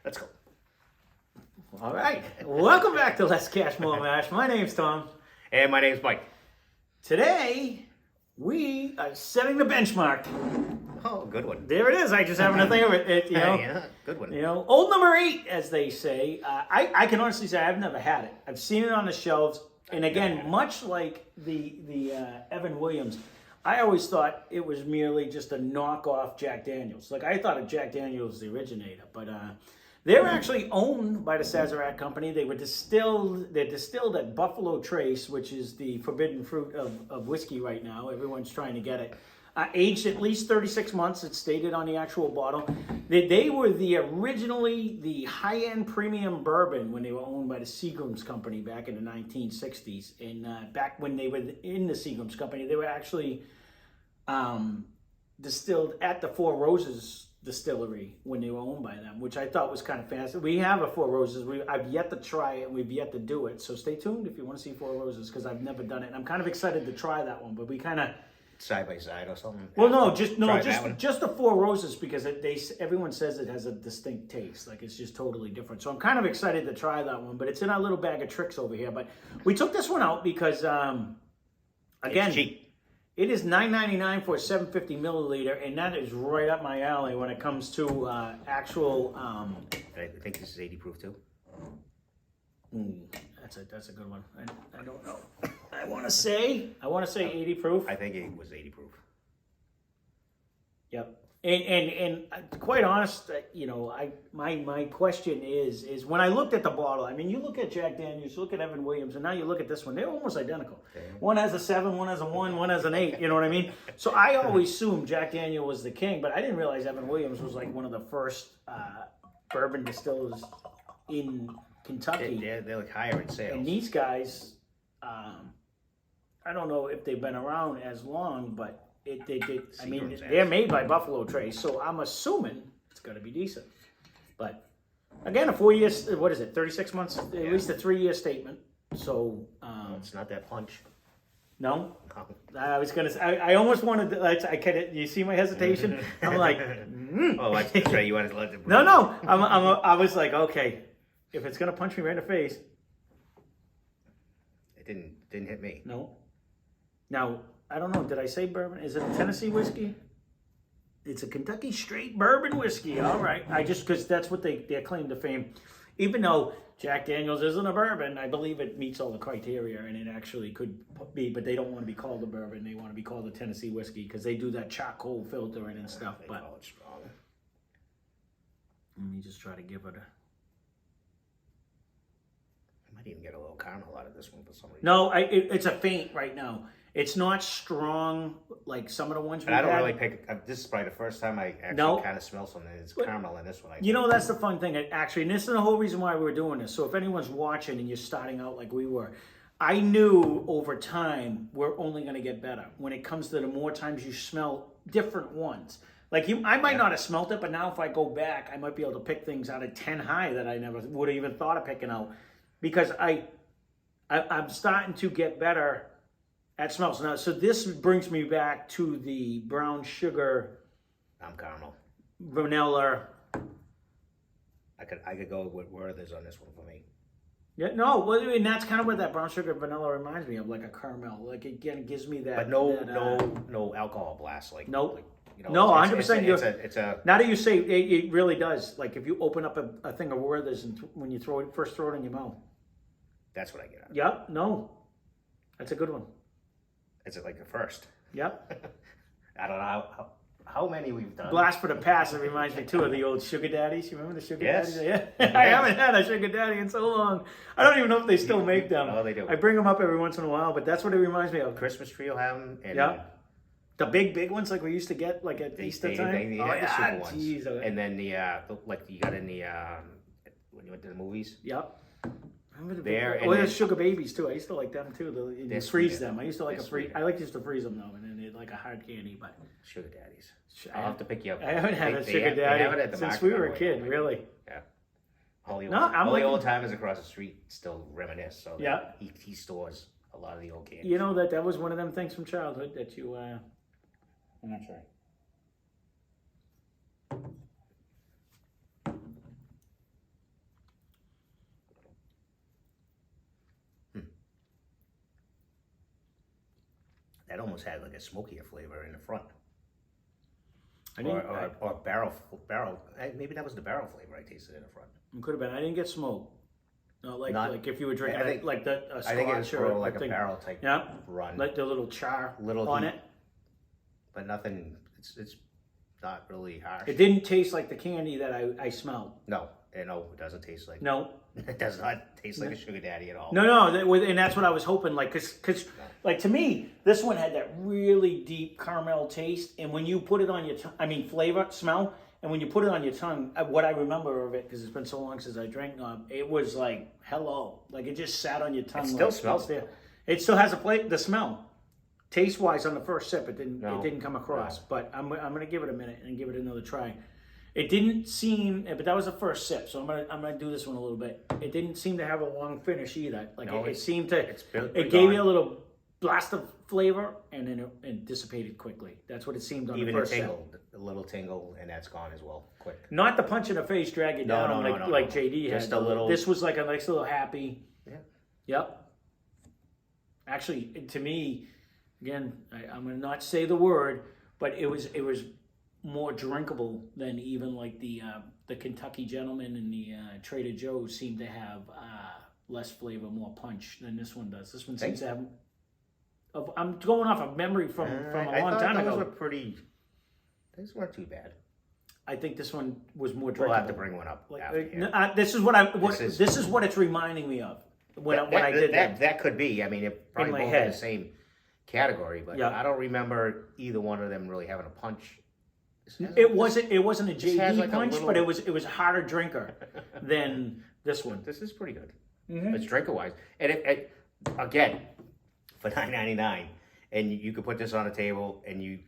Let's go. All right. Welcome back to Less Cash, More Mash. My name's Tom. And my name's Mike. Today, we are setting the benchmark. Oh, good one. There it is. I just happen to think of it. Yeah, good one. Old number 8, as they say. I can honestly say I've never had it. I've seen it on the shelves. And again, much like the Evan Williams, I always thought it was merely just a knockoff Jack Daniels. Like, I thought of Jack Daniels was the originator. But they're actually owned by the Sazerac Company. They're distilled at Buffalo Trace, which is the forbidden fruit of whiskey right now. Everyone's trying to get it. Aged at least 36 months, it's stated on the actual bottle. They were originally the high-end premium bourbon when they were owned by the Seagram's Company back in the 1960s. And back when they were in the Seagram's Company, they were actually distilled at the Four Roses distillery when they were owned by them, which I thought was kind of fantastic. We have a Four Roses. I've yet to try it, and we've yet to do it. So stay tuned if you want to see Four Roses, because I've never done it. And I'm kind of excited to try that one, but we kind of... Side by side or something? Well, just the Four Roses, because everyone says it has a distinct taste. Like, it's just totally different. So I'm kind of excited to try that one, but it's in our little bag of tricks over here. But we took this one out because, again, it's cheap. It is $9.99 for a 750 milliliter, and that is right up my alley when it comes to actual... I think this is 80 proof too. That's a good one. I don't know. I want to say 80 proof. I think it was 80 proof. Yep. And quite honest, my question is when I looked at the bottle, I mean, you look at Jack Daniels, you look at Evan Williams, and now you look at this one, they're almost identical. Damn. One has a 7, one has a 1, one has an 8, you know what I mean? So I always assumed Jack Daniel was the king, but I didn't realize Evan Williams was like one of the first bourbon distillers in Kentucky. They're like higher in sales. And these guys, I don't know if they've been around as long, but they're made by Buffalo Trace, so I'm assuming it's going to be decent. But again, a 4 years, 36 months, at least a 3-year statement. So it's not that punch. No, I was gonna say. I almost wanted to. Like, you see my hesitation? I'm like, Oh, that's right. You wanted to let it. No. I was like, okay, if it's gonna punch me right in the face. It didn't hit me. No. Now, I don't know. Did I say bourbon? Is it a Tennessee whiskey? It's a Kentucky Straight Bourbon whiskey. All right. Because that's what their claim to fame. Even though Jack Daniels isn't a bourbon, I believe it meets all the criteria, and it actually could be. But they don't want to be called a bourbon. They want to be called a Tennessee whiskey because they do that charcoal filtering and stuff. They but call it strong. Let me just try to give it a. I might even get a little caramel out of this one for some reason. No, it's a faint right now. It's not strong like some of the ones we've had. I don't really pick. This is probably the first time I actually kind of smell something. It's caramel in this one. That's the fun thing. Actually, and this is the whole reason why we're doing this. So if anyone's watching and you're starting out like we were, I knew over time we're only going to get better when it comes to the more times you smell different ones. Like I might not have smelt it, but now if I go back, I might be able to pick things out of 10 high that I never would have even thought of picking out, because I'm starting to get better at smells. Now, so this brings me back to the brown sugar. I'm caramel. Vanilla. I could go with Werther's on this one for me. Yeah, no, well, and that's kind of what that brown sugar vanilla reminds me of, like a caramel. Like, again, gives me that. But no alcohol blast. Like, nope. Like, no, 100%. It's a. Now that you say it really does. Like, if you open up a thing of Werther's and when you first throw it in your mouth. That's what I get out of it. Yep. No, that's a good one. It's like a first. Yep. I don't know how many we've done. Blast for the past. It reminds me too of the old sugar daddies. You remember the sugar daddies? Yeah. I haven't had a sugar daddy in so long. I don't even know if they still make them. Oh, they do. I bring them up every once in a while, but that's what it reminds me of. Christmas tree will have them. And yeah. The big ones like we used to get like at Easter time. The super ones. Geez, and then the like you got in the when you went to the movies. Yep. There's sugar babies too. I used to like them too. You freeze them. I used to like I like to freeze them though, and then they're like a hard candy. But sugar daddies. I'll have to pick you up. I haven't had a sugar daddy since we were a kid. Really. Yeah. All the old timers across the street still reminisce. So yeah, he stores a lot of the old candy. You know that was one of them things from childhood that you. I'm not sure. that almost had like a smokier flavor in the front. I Or barrel. Maybe that was the barrel flavor I tasted in the front. It could have been. I didn't get smoke. No, like if you were drinking I like a Scotch I think it was or for like a barrel type run. Like the little char on heat, it. But nothing. It's not really harsh. It didn't taste like the candy that I smelled. No, it doesn't taste like. No, it does not taste like a sugar daddy at all. No, and that's what I was hoping. Like, cause like to me, this one had that really deep caramel taste, and when you put it on your tongue, flavor, smell, and when you put it on your tongue, what I remember of it, because it's been so long since I drank, it was like hello, like it just sat on your tongue. It still smells there. It still has the smell. Taste wise, on the first sip, it didn't come across. No. But I'm gonna give it a minute and give it another try. It didn't seem, but that was the first sip, so I'm gonna do this one a little bit. It didn't seem to have a long finish either. Like it seemed to, it gave you a little blast of flavor and then it dissipated quickly. That's what it seemed on the first sip. A little tingle, and that's gone as well, quick. Not the punch in the face, drag you down like JD had. Just a little. This was like a nice little happy. Yeah. Yep. Actually, to me, again, I'm gonna not say the word, but it was more drinkable than even like the Kentucky Gentleman and the Trader Joe's seem to have less flavor, more punch than this one does. This one seems to have. I'm going off of memory from a long time ago. These weren't too bad. I think this one was more drinkable. We'll have to bring one up. This is what it's reminding me of when I did that. That could be. I mean, it probably both in the same category, but I don't remember either one of them really having a punch. It wasn't a JD punch, but it was a harder drinker than this one. This is pretty good. Mm-hmm. It's drinker wise, and it again for $9.99, and you could put this on a table and you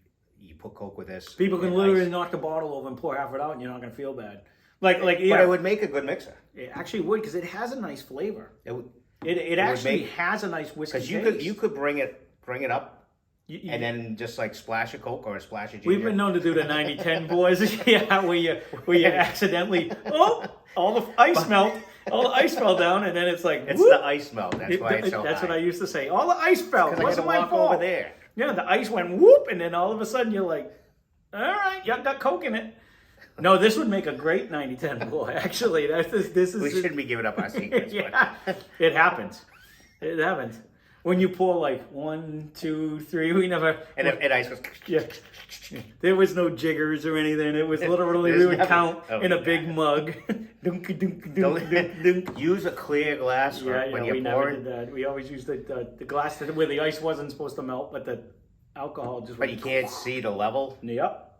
put Coke with this. People can literally knock the bottle over and pour half it out, and you're not going to feel bad. But it would make a good mixer. It actually would, because it has a nice flavor. It actually has a nice whiskey taste. Because you could bring it up. And then just like splash a Coke or a splash of ginger. We've been known to do the 90-10 boys, where you accidentally all the ice fell down, and then it's like it's the ice melt. That's why it's so That's high. what I used to say. All the ice fell. It wasn't my fault. Over there. Yeah, the ice went whoop, and then all of a sudden you're like, all right, you got Coke in it. No, this would make a great 90-10 boy. Actually, this is. We shouldn't be giving up our secrets. Yeah, it happens. It happens. When you pour like 1, 2, 3, we never. And ice goes. Yeah. There was no jiggers or anything. It was literally we would count in a big mug. Use a clear glass when you're pouring. Never did that. We always used the glass where the ice wasn't supposed to melt, but the alcohol just. But you can't see the level. Yep.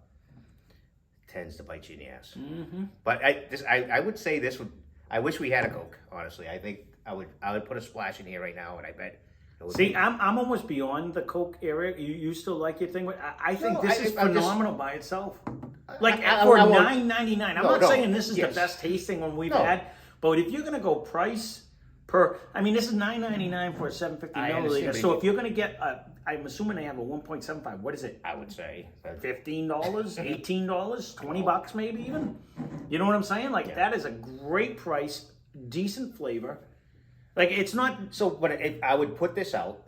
Tends to bite you in the ass. Mm-hmm. But I would say this would. I wish we had a Coke. Honestly, I think I would put a splash in here right now, and I bet. See, I'm almost beyond the Coke era. You still like your thing? I think this is phenomenal by itself. Like for $9.99. I'm not saying this is the best tasting one we've had, but if you're gonna go price per, this is $9.99 for a 750 milliliter. So if you're gonna get I'm assuming they have a 1.75. What is it? I would say $15, $18, $20 maybe even. You know what I'm saying? Like that is a great price, decent flavor. Like it's not so, but I would put this out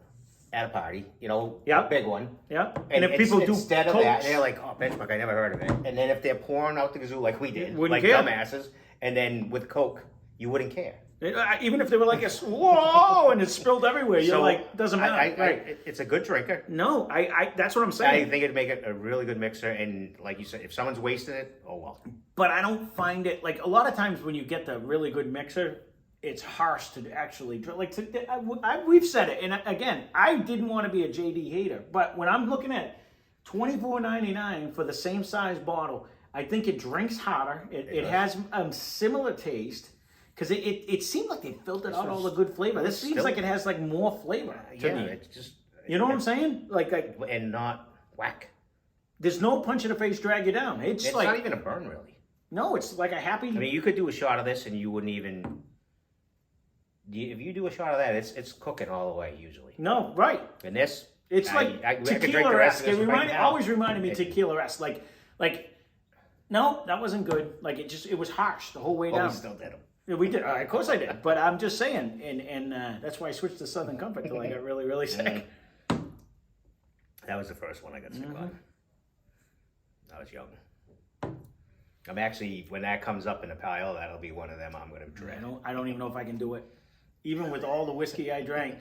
at a party, a big one. Yeah. And if people do instead of that, they're like, "Oh, benchmark, I never heard of it." And then if they're pouring out the kazoo like we did, like dumbasses, and then with Coke, you wouldn't care. Even if they were like whoa, and it spilled everywhere, you're like, doesn't matter. It's a good drinker. No, that's what I'm saying. I think it'd make it a really good mixer, and like you said, if someone's wasting it, oh well. But I don't find it like a lot of times when you get the really good mixer. It's harsh to actually like. We've said it, and again, I didn't want to be a JD hater, but when I'm looking at $24.99 for the same size bottle, I think it drinks harder. It has a similar taste because it seemed like they filtered out all the good flavor. This seems like it has like more flavor to me. It's just what I'm saying, like and not whack. There's no punch in the face, drag you down. It's like not even a burn really. No, it's like a happy. You could do a shot of this and you wouldn't even. If you do a shot of that, it's cooking all the way usually. No, right. And this, it's like tequila-esque. It always reminded me tequila-esque. Like, no, that wasn't good. Like it was harsh the whole way down. We still did them. Yeah, we did. Of course I did. But I'm just saying, and that's why I switched to Southern Comfort till I got really, really sick. That was the first one I got sick on. I was young. I'm actually, when that comes up in a pile, that'll be one of them I'm going to dread. I don't even know if I can do it. Even with all the whiskey I drank.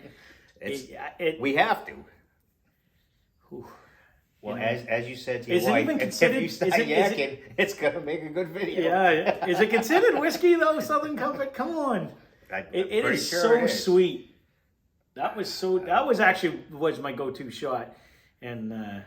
We have to. Whew. Well, as you said to your wife, if you start yakking, it's going to make a good video. Yeah. Is it considered whiskey, though, Southern Comfort? Come on. It is so sweet. That was actually my go-to shot. And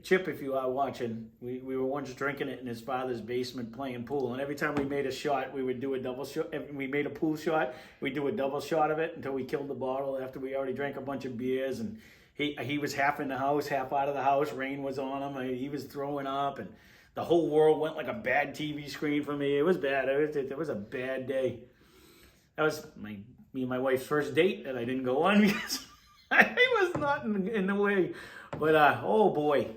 Chip, if you are watching, we were once drinking it in his father's basement playing pool, and every time we made a shot, we would do a double shot. If we made a pool shot, we'd do a double shot of it until we killed the bottle after we already drank a bunch of beers. And he was half in the house, half out of the house. Rain was on him. He was throwing up, and the whole world went like a bad TV screen for me. It was bad. It was a bad day. That was me and my wife's first date that I didn't go on because I was not in the way. But, oh boy.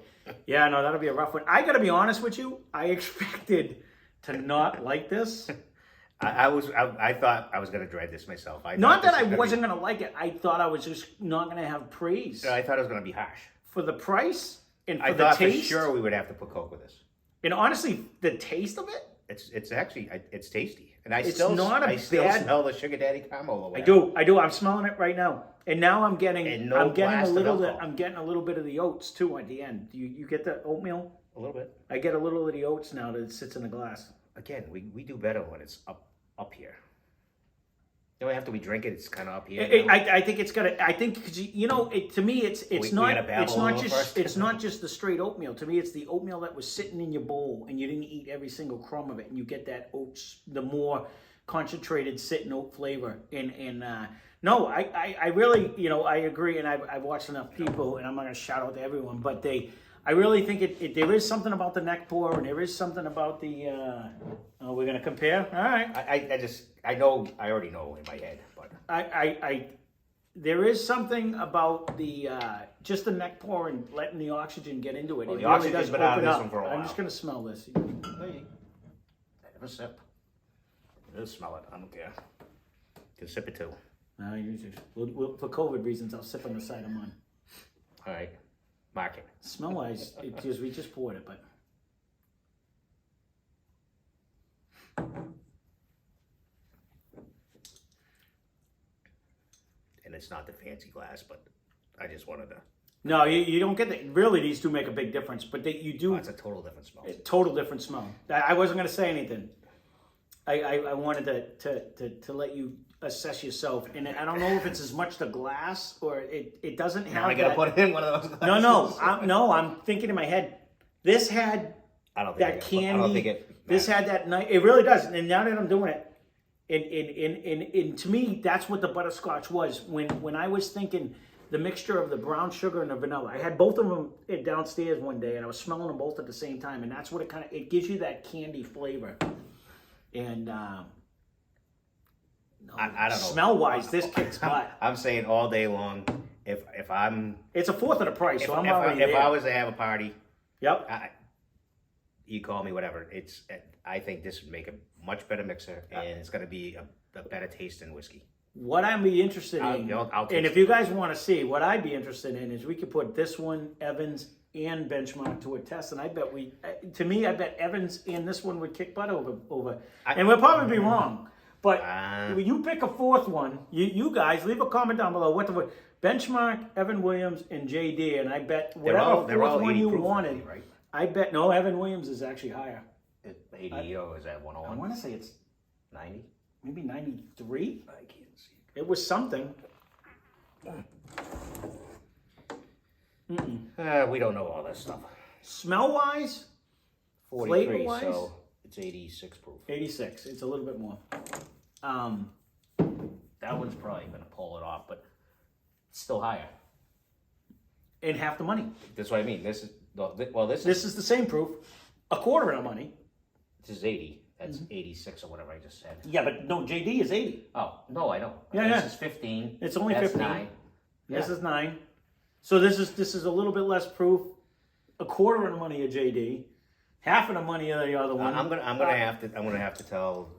Yeah, no, that'll be a rough one. I got to be honest with you. I expected to not like this. I thought I was going to dread this myself. Not that I wasn't going to like it. I thought I was just not going to have praise. I thought it was going to be harsh. For the price and for I the thought taste. for sure we would have to put Coke with this. And honestly, the taste of it. It's actually, it's tasty. And I It's still bad- smell the Sugar Daddy caramel over I do. I'm smelling it right now. And now I'm getting a little bit of the oats too at the end. You get the oatmeal? A little bit. I get a little of the oats now that sits in the glass. Again, we do better when it's up here. You don't have to drink it. It's kind of up here. I think it's got. I think because to me it's not just the straight oatmeal. To me, it's the oatmeal that was sitting in your bowl and you didn't eat every single crumb of it, and you get that oats, the more concentrated sitting oat flavor. No, I really I agree, and I've watched enough people, and I'm not going to shout out to everyone, but I really think there is something about the neck pour, and there is something about the. We're going to compare. All right. I already know in my head, but there is something about the just the neck pour and letting the oxygen get into it. Well, it the really oxygen's does been out of open this up. one for a while. I'm just going to smell this. Have a sip. Just smell it. I don't care. You can sip it too. No, for COVID reasons, I'll sip on the side of mine. All right. Mark it. Smell wise, we just poured it, but. And it's not the fancy glass, but I just wanted to. No, you don't get that. Really, these do make a big difference, but you do. It's a total different smell. Total different smell. I wasn't going to say anything. I wanted to let you assess yourself, and I don't know if it's as much the glass or it doesn't have. Now I got to put it in one of those glasses. No. I'm thinking in my head. This had that candy. I don't think it. This had that night. It really does. And now that I'm doing it. And to me, that's what the butterscotch was. When I was thinking the mixture of the brown sugar and the vanilla, I had both of them downstairs one day, and I was smelling them both at the same time, and that's what it gives you that candy flavor. And I don't know. Smell wise, this kicks butt. I'm saying all day long. If I'm, it's a fourth of the price, so I'm already if there. I was to have a party, yep. You call me whatever. I think this would make a much better mixer, and it's going to be a better taste in whiskey. What I'd be interested in, and if you guys want to see, what I'd be interested in is we could put this one, Evans, and Benchmark to a test, and I bet Evans and this one would kick butt over. And we'll probably be wrong, but when you pick a fourth one, you guys leave a comment down below what the Benchmark, Evan Williams, and JD, and I bet whatever fourth one you wanted. Right? I bet Evan Williams is actually higher. 80 or is that 101? I want to say it's 90. Maybe 93. I can't see. It was something. We don't know all that stuff. Smell wise, 43, flavor wise, so it's 86 proof. 86. It's a little bit more. That one's probably going to pull it off, but it's still higher. And half the money. That's what I mean. This is the same proof. A quarter of the money. This is 80. That's 86 or whatever I just said. Yeah, but no, JD is 80. Oh, no, I know. Yeah, This is 15. It's only That's 15. 9. This is 9. So this is a little bit less proof. A quarter of the money of JD. Half of the money of the other one. I'm gonna have to tell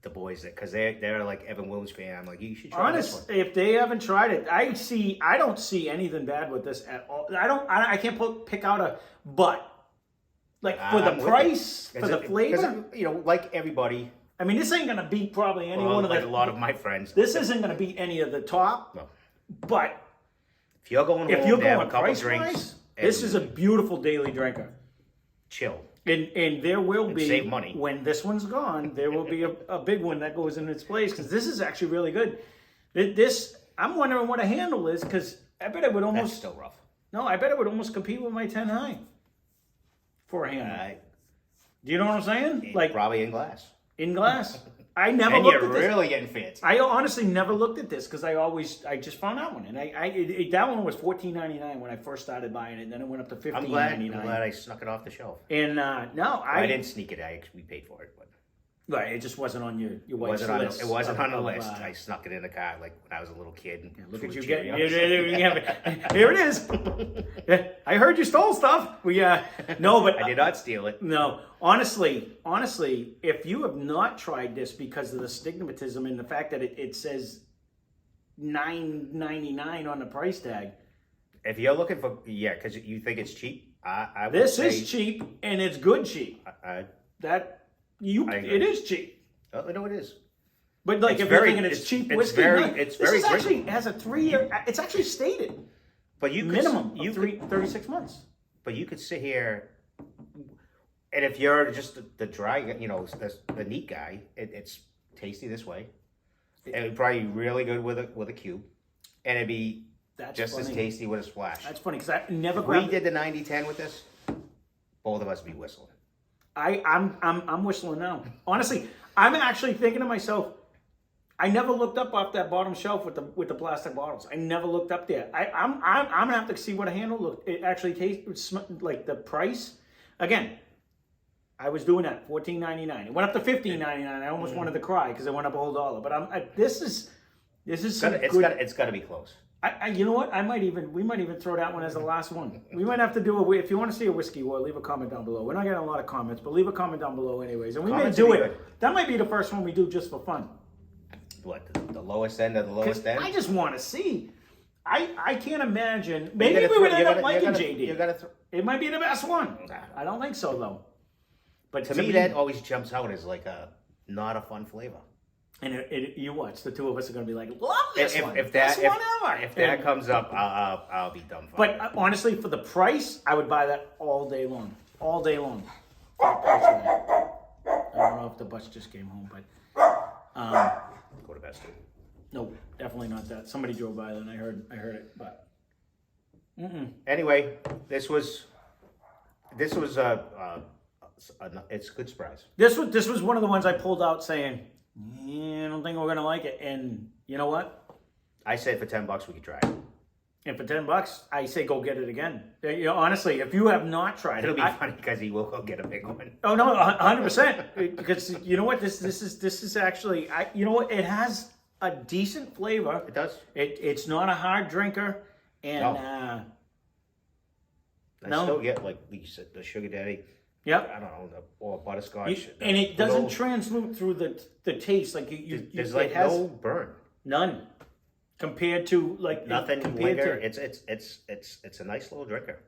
the boys that because they're like Evan Williams fan. I'm like, you should try this one. Honest, if they haven't tried it, I don't see anything bad with this at all. I can't pick out a but. Like for the price, for the flavor, you know, like everybody. I mean, this ain't gonna beat probably any one of like a lot of my friends. This isn't gonna beat any of the top. No. But if you're going home to have a couple drinks, this is a beautiful daily drinker. Chill. And there will be save money when this one's gone. There will be a big one that goes in its place because this is actually really good. This I'm wondering what a handle is because I bet it would almost. That's still rough. No, I bet it would almost compete with my 10 high for a handle. Do you know what I'm saying? Like probably in glass. In glass. I never and looked you're at this. really getting fancy. I honestly never looked at this because I just found that one, and that one was $14.99 when I first started buying it. And then it went up to $15.99. I'm glad I snuck it off the shelf. And I didn't sneak it. We paid for it, but right, it just wasn't on your wife's list. It wasn't on the list. I snuck it in the car like when I was a little kid. And look at you getting here it is. I heard you stole stuff. No, but I did not steal it. No, honestly, if you have not tried this because of the stigmatism and the fact that it says $9.99 on the price tag. If you're looking for because you think it's cheap, I would this say, is cheap and it's good cheap. It is cheap. Oh, no, it is. But like if you're thinking it's cheap whiskey, it's very actually has a 3-year. It's actually stated. But you minimum 36 months. But you could sit here, and if you're just the dry, the neat guy, it's tasty this way. It would probably be really good with a cube, and it'd be as tasty with a splash. That's funny because I never. We did the 90-10 with this. Both of us would be whistling. I'm whistling now. Honestly, I'm actually thinking to myself, I never looked up off that bottom shelf with the plastic bottles. I never looked up there. I'm gonna have to see what a handle looked. It actually tastes like the price. Again, I was doing that $14.99. It went up to $15.99. I almost wanted to cry because it went up a whole $1. But this is it's got to be close. You know what? We might even throw that one as the last one. We might have to do if you want to see a whiskey war, leave a comment down below. We're not getting a lot of comments, but leave a comment down below anyways. And we may do it. That might be the first one we do just for fun. What, the lowest end of the lowest end? I just want to see. I can't imagine. Maybe we would end up liking JD. It might be the best one. I don't think so though. But to me, that always jumps out as like not a fun flavor. And you watch, the two of us are going to be like, love this one. If that comes up, I'll be dumbfounded. But honestly, for the price, I would buy that all day long. All day long. I don't know if the bus just came home, but go to bed. No, definitely not that. Somebody drove by then. I heard it, but anyway, this was it's a good surprise. This was one of the ones I pulled out saying, I don't think we're gonna like it. And you know what? I said for $10 we could try it. And for $10, I say go get it again. Honestly, if you have not tried it'll be funny because he will go get a big one. Oh no, 100%. Because you know what? This is actually you know what? It has a decent flavor. It does. It's not a hard drinker, and I still get like you said the sugar daddy. Yep. I don't know, or butterscotch. And it doesn't translute through the taste like there's like no burn. None. Compared to like nothing linger. It's a nice little drinker.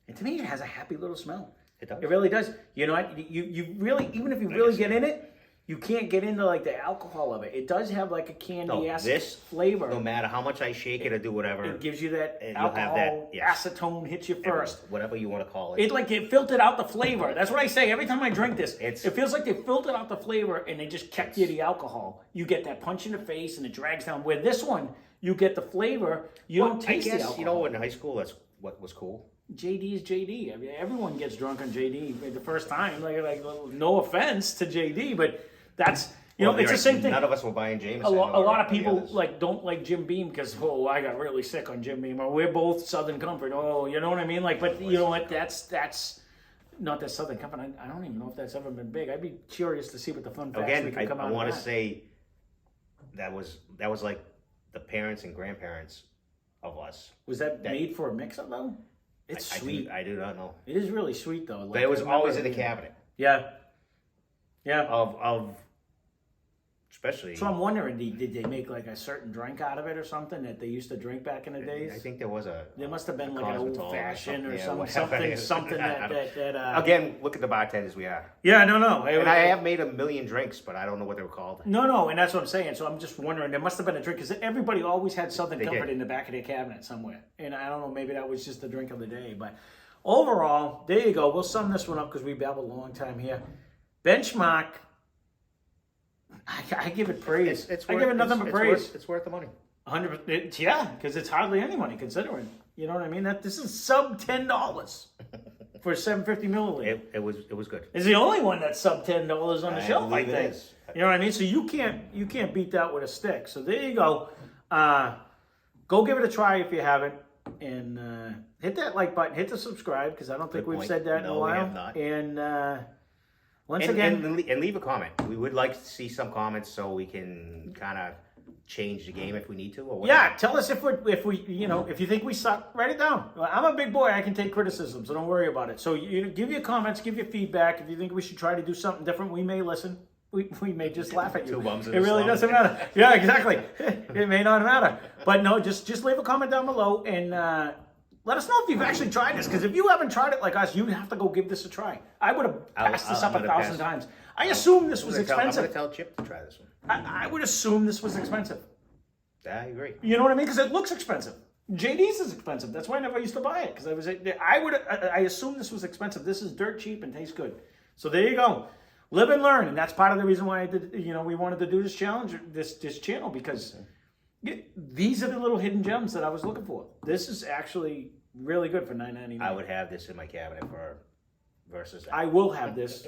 And to me, it has a happy little smell. It does. It really does. You know what? You really, even if you really get in it, you can't get into like the alcohol of it. It does have like a candy-esque flavor. No matter how much I shake it or do whatever, it gives you that alcohol. Acetone hits you first. Whatever you want to call it. It filtered out the flavor. That's what I say every time I drink this. It feels like they filtered out the flavor and they just kept you the alcohol. You get that punch in the face and it drags down. Where this one, you get the flavor. You don't taste the alcohol. In high school, that's what was cool. JD is JD. I mean, everyone gets drunk on JD the first time. Like no offense to JD, but that's it's the same thing. None of us were buying Jameson. A lot of people don't like Jim Beam because I got really sick on Jim Beam. Or we're both Southern Comfort. You know what I mean? But you know what? That's not that Southern Comfort. I don't even know if that's ever been big. I'd be curious to see what the fun facts we can come out of that. I want to say that was like the parents and grandparents of us. Was that made for a mix-up though? It's sweet. I do not know. It is really sweet though. But it was always in the cabinet. Yeah. Yeah. Of especially. So I'm wondering, did they make like a certain drink out of it or something that they used to drink back in the days? I think there was a. There must have been like an Cosmetol old fashioned or yeah, something that. Again, look at the bartenders we are. Yeah, no. And I have made a million drinks, but I don't know what they were called. No, and that's what I'm saying. So I'm just wondering, there must have been a drink because everybody always had Southern They Comfort did. in the back of their cabinet somewhere. And I don't know, maybe that was just the drink of the day. But overall, there you go. We'll sum this one up because we babbled a long time here. Benchmark. I give it praise. I give it nothing but praise. It's worth the money. 100%. Yeah, because it's hardly any money considering. You know what I mean? This is sub $10 for 750 milliliter. It was good. It's the only one that's sub $10 on the shelf. I believe it think. is. You know what I mean? So you can't beat that with a stick. So there you go. Go give it a try if you haven't, and hit that like button, hit the subscribe because I don't think Good we've point. said that in a No, we while. have not. And once And, again, and leave a comment. We would like to see some comments so we can kind of change the game if we need to. Or whatever. yeah, tell us if you think we suck, write it down. I'm a big boy. I can take criticism, so don't worry about it. So give your comments, give your feedback. If you think we should try to do something different, we may listen. We may just laugh at you. Two bums It in a really slum. doesn't matter. Yeah, exactly. It may not matter. But no, just leave a comment down below and let us know if you've actually tried this. Because if you haven't tried it like us, you have to go give this a try. I would have passed this up I'm 1,000 gonna times. I assume this was I'm expensive. going to tell Chip to try this one. I would assume this was expensive. I agree. You know what I mean? Because it looks expensive. JD's is expensive. That's why I never used to buy it. Because I assume this was expensive. This is dirt cheap and tastes good. So there you go. Live and learn, and that's part of the reason why I did. We wanted to do this challenge, this channel, because these are the little hidden gems that I was looking for. This is actually really good for $9.99. I would have this in my cabinet versus that. I will have this.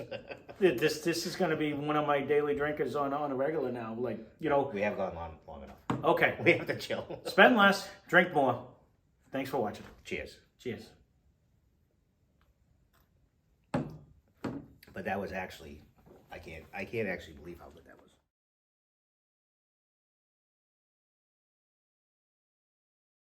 This is going to be one of my daily drinkers on a regular now. We have gone long enough. Okay. We have to chill. Spend less, drink more. Thanks for watching. Cheers. Cheers. But that was actually, I can't actually believe how good that was.